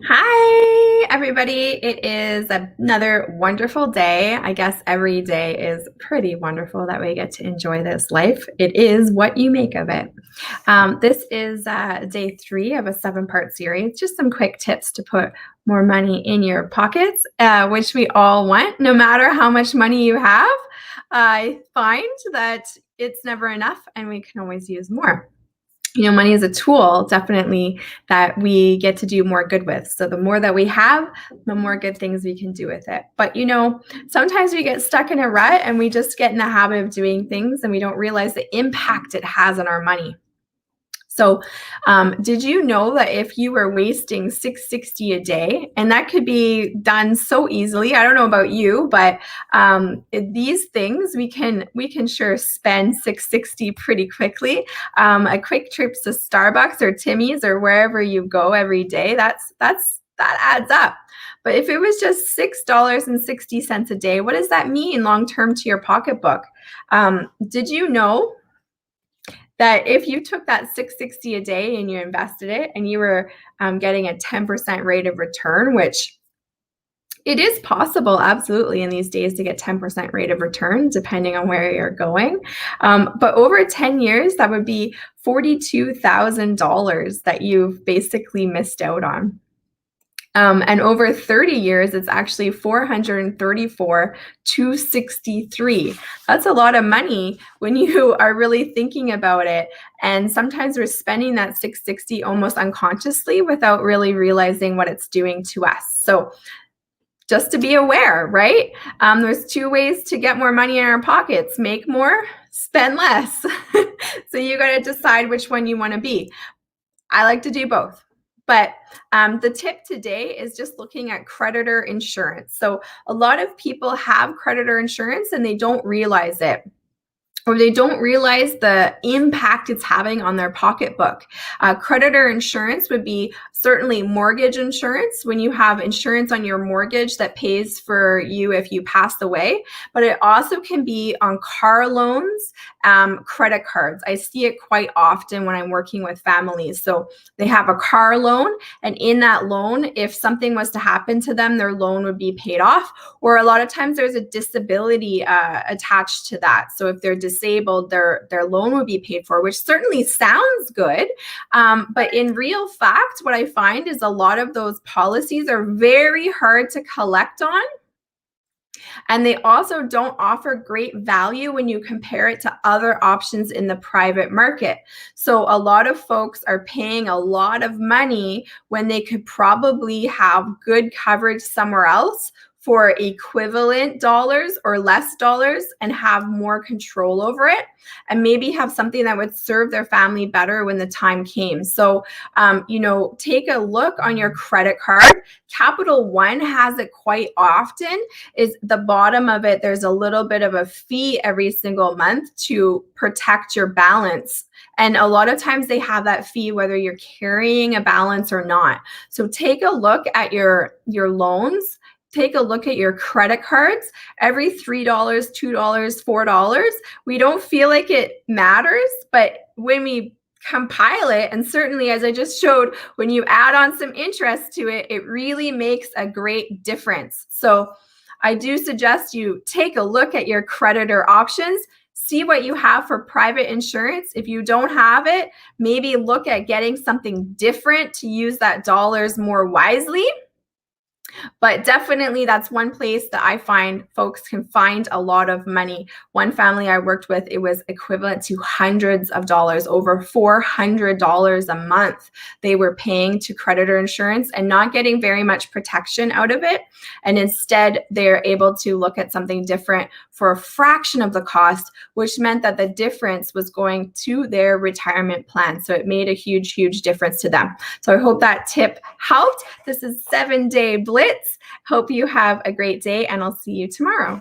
Hi, everybody. It is another wonderful day. I guess every day is pretty wonderful that we get to enjoy this life. It is what you make of it. This is day 3 of a 7-part series. Just some quick tips to put more money in your pockets, which we all want, no matter how much money you have. I find that it's never enough and we can always use more. Money is a tool, definitely, that we get to do more good with. So the more that we have, the more good things we can do with it. But sometimes we get stuck in a rut and we just get in the habit of doing things and we don't realize the impact it has on our money. So, did you know that if you were wasting $6.60 a day, and that could be done so easily? I don't know about you, but these things we can sure spend $6.60 pretty quickly. A quick trip to Starbucks or Timmy's or wherever you go every day, that adds up. But if it was just $6.60 a day, what does that mean long term to your pocketbook? Did you know that if you took that $6.60 a day and you invested it and you were getting a 10% rate of return, which it is possible, absolutely, in these days to get 10% rate of return, depending on where you're going. But over 10 years, that would be $42,000 that you've basically missed out on. And over 30 years, it's actually 434,263. That's a lot of money when you are really thinking about it. And sometimes we're spending that 660 almost unconsciously without really realizing what it's doing to us. So just to be aware, right? There's 2 ways to get more money in our pockets: make more, spend less. So you got to decide which one you want to be. I like to do both. But the tip today is just looking at creditor insurance. So a lot of people have creditor insurance and they don't realize it, or they don't realize the impact it's having on their pocketbook. Creditor insurance would be certainly mortgage insurance, when you have insurance on your mortgage that pays for you if you pass away, but it also can be on car loans, credit cards. I see it quite often when I'm working with families. So they have a car loan, and in that loan, if something was to happen to them, their loan would be paid off. Or a lot of times there's a disability attached to that. So if they're disabled, their loan would be paid for, which certainly sounds good. But in real fact, what I find is a lot of those policies are very hard to collect on. And they also don't offer great value when you compare it to other options in the private market. So a lot of folks are paying a lot of money when they could probably have good coverage somewhere else for equivalent dollars or less dollars and have more control over it, and maybe have something that would serve their family better when the time came. So, take a look on your credit card. Capital One has it quite often. Is the bottom of it, there's a little bit of a fee every single month to protect your balance. And a lot of times they have that fee whether you're carrying a balance or not. So take a look at your loans. Take a look at your credit cards. Every $3, $2, $4, we don't feel like it matters, but when we compile it, and certainly as I just showed, when you add on some interest to it, it really makes a great difference. So I do suggest you take a look at your creditor options. See what you have for private insurance. If you don't have it, maybe look at getting something different to use that dollars more wisely. But definitely that's one place that I find folks can find a lot of money. One family I worked with, it was equivalent to hundreds of dollars, over $400 a month they were paying to creditor insurance and not getting very much protection out of it. And instead, they're able to look at something different for a fraction of the cost, which meant that the difference was going to their retirement plan. So it made a huge, huge difference to them. So I hope that tip helped. This is 7-Day Blitz. Hope you have a great day, and I'll see you tomorrow.